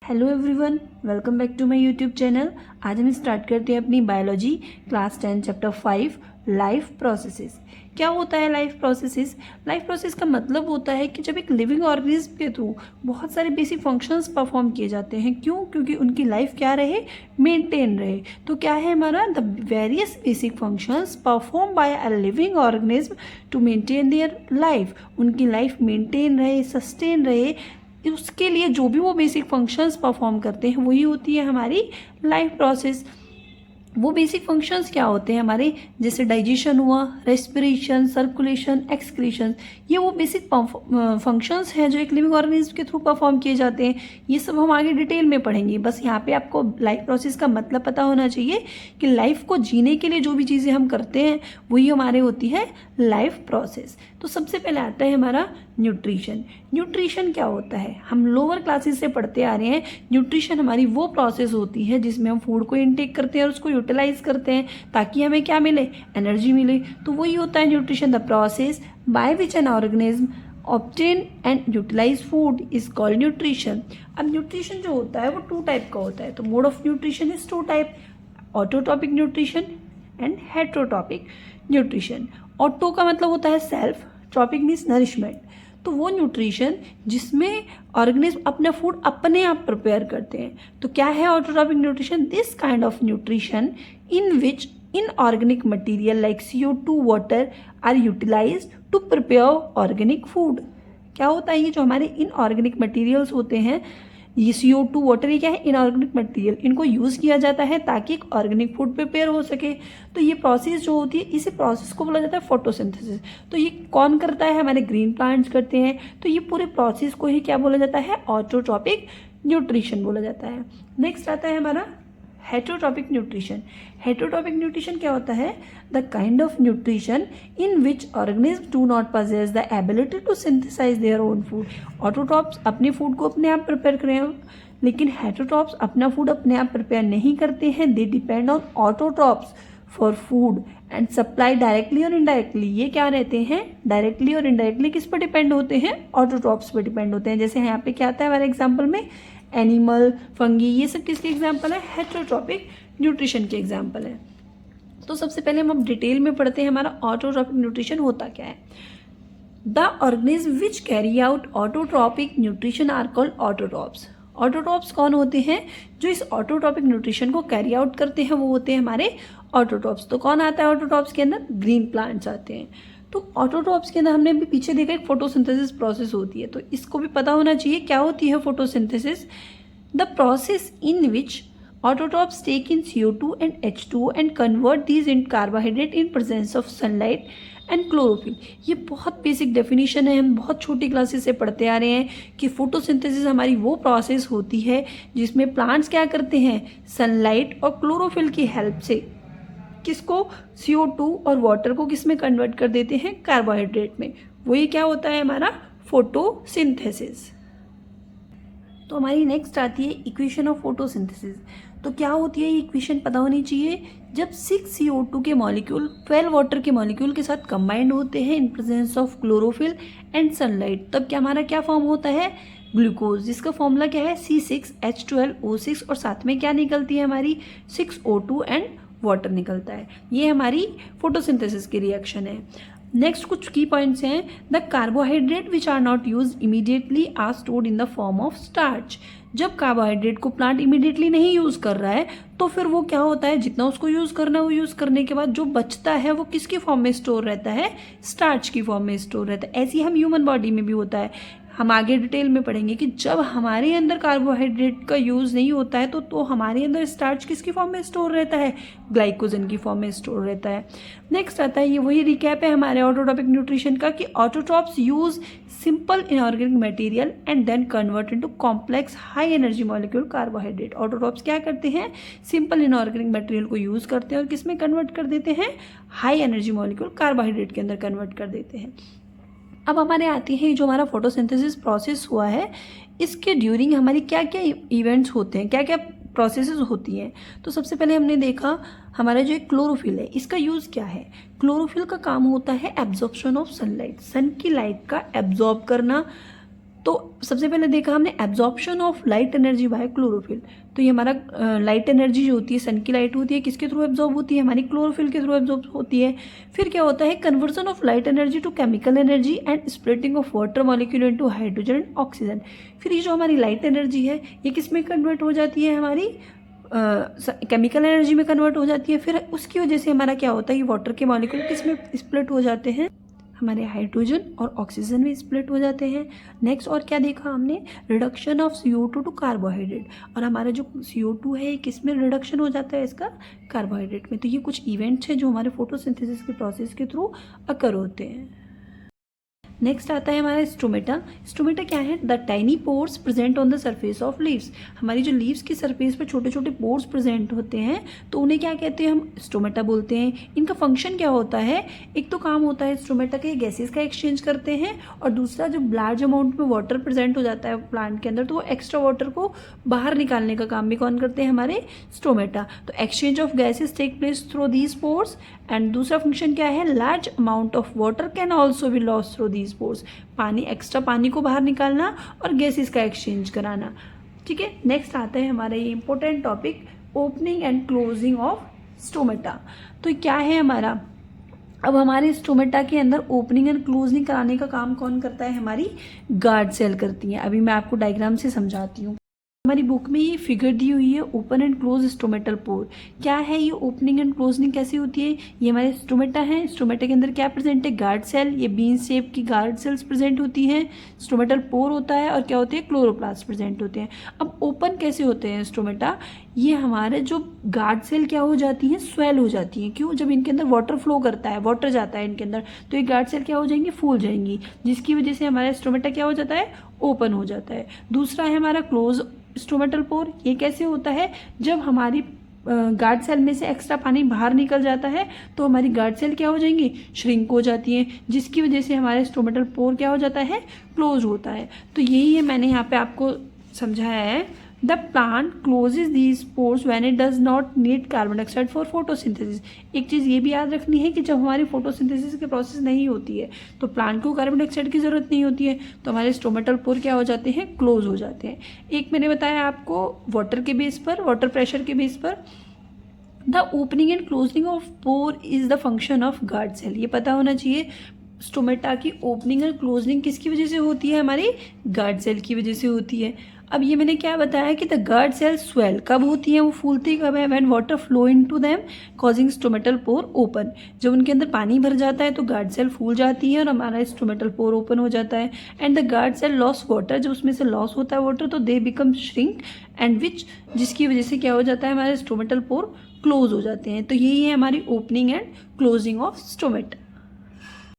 Hello everyone, welcome back to my YouTube channel. आज हम start करते हैं अपनी biology class 10 chapter 5 life processes. क्या होता है लाइफ प्रोसेसेस? लाइफ प्रोसेस का मतलब होता है कि जब एक लिविंग ऑर्गेनिज्म के थ्रू बहुत सारे बेसिक फंक्शंस परफॉर्म किए जाते हैं। क्यों? क्योंकि उनकी लाइफ क्या रहे, मेंटेन रहे। तो क्या है हमारा, the various basic functions perform by a living organism to maintain their life. उनकी लाइफ मेंटेन रहे, सस्टेन रहे, उसके लिए जो भी वो बेसिक फंक्शंस परफॉर्म करते हैं वही होती है हमारी लाइफ प्रोसेस। वो बेसिक फंक्शंस क्या होते हैं हमारे, जैसे डाइजेशन हुआ, रेस्पिरेशन, सर्कुलेशन, एक्सक्रीशन। ये वो बेसिक फंक्शंस हैं जो एक लिविंग ऑर्गेनिज्म के थ्रू परफॉर्म किए जाते हैं। ये सब हम आगे डिटेल में पढ़ेंगे। बस यहाँ पे आपको लाइफ प्रोसेस का मतलब पता होना चाहिए कि लाइफ को जीने के लिए जो भी चीज़ें हम करते हैं वही हमारे होती है लाइफ प्रोसेस। तो सबसे पहले आता है हमारा न्यूट्रिशन। न्यूट्रिशन क्या होता है? हम लोअर क्लासेस से पढ़ते आ रहे हैं। न्यूट्रिशन हमारी वो प्रोसेस होती है जिसमें हम फूड को इनटेक करते हैं और उसको यूटिलाइज करते हैं ताकि हमें क्या मिले, एनर्जी मिले। तो वही होता है nutrition. The process by which an organism obtain and utilise food is called nutrition. अब न्यूट्रिशन जो होता है वो टू टाइप का होता है। तो mode of nutrition is two type, autotrophic nutrition and heterotrophic nutrition. Auto का मतलब होता है सेल्फ, ट्रॉपिक मीन्स नरिशमेंट। तो वो न्यूट्रिशन जिसमें ऑर्गेनिज्म अपना फूड अपने आप प्रिपेयर करते हैं। तो क्या है autotrophic nutrition? This kind of nutrition in which inorganic material like CO2 water are utilised to prepare organic food. क्या होता है? ये जो हमारे इनऑर्गेनिक मटीरियल्स होते हैं, ये CO2 वाटर, ये क्या है? Inorganic material. इनको यूज़ किया जाता है ताकि एक ऑर्गेनिक फूड प्रिपेयर हो सके। तो ये प्रोसेस जो होती है, इसी प्रोसेस को बोला जाता है फोटोसिंथेसिस। तो ये कौन करता है? हमारे ग्रीन प्लांट्स करते हैं। तो ये पूरे प्रोसेस को ही क्या बोला जाता है? ऑटोट्रॉपिक न्यूट्रिशन बोला जाता है। नेक्स्ट आता है हमारा हेटरोट्रॉपिक न्यूट्रिशन। हेटरोट्रॉपिक न्यूट्रिशन क्या होता है? The kind of nutrition in which organism do not possess the ability to synthesize their own food. Autotrophs अपने फूड को अपने आप प्रिपेयर कर रहे हैं, लेकिन हेटरोट्रॉप्स अपना फूड अपने आप प्रिपेयर नहीं करते हैं। They depend on autotrophs for food and supply directly और इनडायरेक्टली। ये क्या रहते हैं? डायरेक्टली और इनडायरेक्टली किस पर डिपेंड होते हैं? ऑटोट्रॉप्स पर डिपेंड होते हैं। जैसे यहाँ पे क्या आता है हमारे एग्जाम्पल में, एनिमल, फंगी, ये सब किसके एग्जाम्पल है? हेटरोट्रॉपिक न्यूट्रिशन के एग्जाम्पल है। तो सबसे पहले हम अब डिटेल में पढ़ते हैं हमारा ऑटोट्रॉपिक न्यूट्रिशन होता क्या है। The organism which carry out autotrophic nutrition are called autotrophs. Autotrophs कौन होते हैं? जो इस ऑटोट्रॉपिक न्यूट्रिशन को कैरी आउट करते हैं वो होते हैं हमारे ऑटोट्रॉप्स। तो कौन आता है ऑटोट्रॉप्स के अंदर? ग्रीन प्लांट्स आते हैं। तो ऑटोट्रॉप्स के अंदर हमने अभी पीछे देखा एक फोटोसिंथेसिस प्रोसेस होती है, तो इसको भी पता होना चाहिए क्या होती है photosynthesis. The process in which autotrophs take in CO2 and H2O and convert these in carbohydrate in presence of sunlight and chlorophyll. ये बहुत बेसिक डेफिनेशन है, हम बहुत छोटी क्लासेस से पढ़ते आ रहे हैं कि फोटोसिंथेसिस हमारी वो प्रोसेस होती है जिसमें प्लांट्स क्या करते हैं? सनलाइट और क्लोरोफिल की हेल्प से किसको? CO2 और वाटर को किस में कन्वर्ट कर देते हैं? कार्बोहाइड्रेट में। वही क्या होता है हमारा फोटोसिंथेसिस। तो हमारी नेक्स्ट आती है इक्वेशन ऑफ फोटोसिंथेसिस। तो क्या होती है ये इक्वेशन? पता होनी चाहिए। जब 6 CO2 के मॉलिक्यूल 12 वाटर के मॉलिक्यूल के साथ कंबाइंड होते हैं इन presence of chlorophyll and sunlight, तब क्या हमारा क्या फॉर्म होता है? ग्लूकोज, जिसका फॉर्मूला क्या है? C6H12O6 और साथ में क्या निकलती है हमारी? 6O2 एंड वाटर निकलता है। ये हमारी फोटोसिंथेसिस की रिएक्शन है। नेक्स्ट कुछ की पॉइंट्स हैं। The carbohydrate which are not use immediately are stored in the form of starch. जब कार्बोहाइड्रेट को प्लांट इमीडिएटली नहीं यूज कर रहा है तो फिर वो क्या होता है? जितना उसको यूज करना है वो यूज करने के बाद जो बचता है वो किसकी फॉर्म में स्टोर रहता है? स्टार्च की फॉर्म में स्टोर रहता है। ऐसे ही हम ह्यूमन बॉडी में भी होता है। हम आगे डिटेल में पढ़ेंगे कि जब हमारे अंदर कार्बोहाइड्रेट का यूज़ नहीं होता है तो हमारे अंदर स्टार्च किसकी फॉर्म में स्टोर रहता है? ग्लाइकोजन की फॉर्म में स्टोर रहता है। नेक्स्ट आता है, ये वही रिकैप है हमारे ऑटोट्रॉपिक न्यूट्रिशन का, कि autotrophs use simple inorganic material and then convert into complex high energy molecule carbohydrate. Autotrophs क्या करते हैं? सिंपल इनऑर्गेनिक मटेरियल को यूज़ करते हैं और किस में कन्वर्ट कर देते हैं? हाई एनर्जी मॉलिक्यूल कार्बोहाइड्रेट के अंदर कन्वर्ट कर देते हैं। अब हमारे आती है जो हमारा फोटोसिंथेसिस प्रोसेस हुआ है, इसके ड्यूरिंग हमारी क्या क्या इवेंट्स होते हैं, क्या क्या प्रोसेसेस होती हैं। तो सबसे पहले हमने देखा हमारा जो एक क्लोरोफिल है, इसका यूज़ क्या है? क्लोरोफिल का काम होता है एब्जॉर्प्शन ऑफ सनलाइट, सन की लाइट का एब्जॉर्ब करना तो सबसे पहले देखा हमने absorption of light energy by chlorophyll. तो ये हमारा लाइट एनर्जी जो होती है, सन की लाइट होती है, किसके थ्रू एब्जॉर्ब होती है, हमारी क्लोरोफिल के थ्रू एब्जॉर्ब होती है। फिर क्या होता है, conversion of light energy to chemical energy and splitting of water molecule into hydrogen and oxygen. फिर ये जो हमारी लाइट एनर्जी है ये किस में कन्वर्ट हो जाती है, हमारी केमिकल एनर्जी में कन्वर्ट हो जाती है। फिर उसकी वजह से हमारा क्या होता है, ये वाटर के मॉलिक्यूल किस में स्प्लिट हो जाते हैं, हमारे हाइड्रोजन और ऑक्सीजन में स्प्लिट हो जाते हैं। नेक्स्ट और क्या देखा हमने, reduction of CO2 to carbohydrate. और हमारा जो CO2 है किस में रिडक्शन हो जाता है, इसका कार्बोहाइड्रेट में। तो ये कुछ इवेंट्स हैं जो हमारे फोटोसिंथेसिस के प्रोसेस के थ्रू अकर होते हैं। नेक्स्ट आता है हमारा स्टोमेटा। स्टोमेटा क्या है, the tiny pores present on the surface of leaves. हमारी जो लीव्स की सरफेस पर छोटे छोटे पोर्स प्रेजेंट होते हैं तो उन्हें क्या कहते हैं, हम स्टोमेटा बोलते हैं। इनका फंक्शन क्या होता है, एक तो काम होता है स्टोमेटा के गैसेस का एक्सचेंज करते हैं, और दूसरा जब लार्ज अमाउंट में वाटर प्रेजेंट हो जाता है प्लांट के अंदर तो वो एक्स्ट्रा वाटर को बाहर निकालने का काम भी कौन करते हैं, हमारे स्टोमेटा। तो exchange of gases take place through these pores. And दूसरा फंक्शन क्या है, large amount of water can also be lost through these pores. पानी, एक्स्ट्रा पानी को बाहर निकालना और गैसेस का एक्सचेंज कराना। ठीक है, नेक्स्ट आता है हमारा ये important topic, opening and closing of stomata. तो क्या है हमारा, अब हमारे स्टोमेटा के अंदर ओपनिंग एंड क्लोजिंग कराने का काम कौन करता है, हमारी गार्ड सेल करती है। अभी मैं आपको डायग्राम से समझाती हूँ। हमारी बुक में ये फिगर दी हुई है, open and close stomatal pore. क्या है ये ओपनिंग एंड क्लोजिंग कैसी होती है, ये हमारे स्टोमेटा है। स्टोमेटा के अंदर क्या प्रेजेंट है, गार्ड सेल, ये बीन शेप की गार्ड सेल्स प्रेजेंट होती हैं। स्टोमेटल पोर होता है और क्या होते हैं, क्लोरोप्लास्ट प्रेजेंट होते हैं। अब ओपन कैसे होते हैं स्टोमेटा, ये हमारे जो गार्ड सेल क्या हो जाती हैं, स्वेल हो जाती हैं। क्यों, जब इनके अंदर वाटर फ्लो करता है, वाटर जाता है इनके अंदर, तो ये गार्ड सेल क्या हो जाएंगी, फूल जाएंगी, जिसकी वजह से हमारा स्टोमेटा क्या हो जाता है, ओपन हो जाता है। दूसरा है हमारा क्लोज स्टोमेटल पोर। ये कैसे होता है, जब हमारी गार्ड सेल में से एक्स्ट्रा पानी बाहर निकल जाता है तो हमारी गार्ड सेल क्या हो जाएंगी, श्रिंक हो जाती हैं, जिसकी वजह से हमारे स्टोमेटल पोर क्या हो जाता है, क्लोज होता है। तो यही है, मैंने यहाँ पे आपको समझाया है। The plant closes these pores when it does not need carbon dioxide for photosynthesis. एक चीज़ ये भी याद रखनी है कि जब हमारी फोटोसिंथेसिस की प्रोसेस नहीं होती है तो प्लांट को कार्बन डाइऑक्साइड की ज़रूरत नहीं होती है, तो हमारे स्टोमेटल पोर क्या हो जाते हैं, क्लोज हो जाते हैं। एक मैंने बताया आपको वाटर के बेस पर, वाटर प्रेशर के बेस पर। The opening and closing of pore is the function of guard cell. ये पता होना चाहिए, स्टोमेटा की ओपनिंग और क्लोजिंग किसकी वजह से होती है, हमारी गार्ड सेल की वजह से होती है। अब ये मैंने क्या बताया कि द गार्ड सेल स्वेल कब होती है, वो फूलती कब है, when water flow into them causing stomatal pore open. जब उनके अंदर पानी भर जाता है तो गार्ड सेल फूल जाती है और हमारा स्टोमेटल पोर ओपन हो जाता है। And the guard cell loss water, जब उसमें से लॉस होता है वाटर तो they become shrink and which, जिसकी वजह से क्या हो जाता है, हमारे स्टोमेटल पोर क्लोज हो जाते हैं। तो यही है हमारी opening and closing of stomata.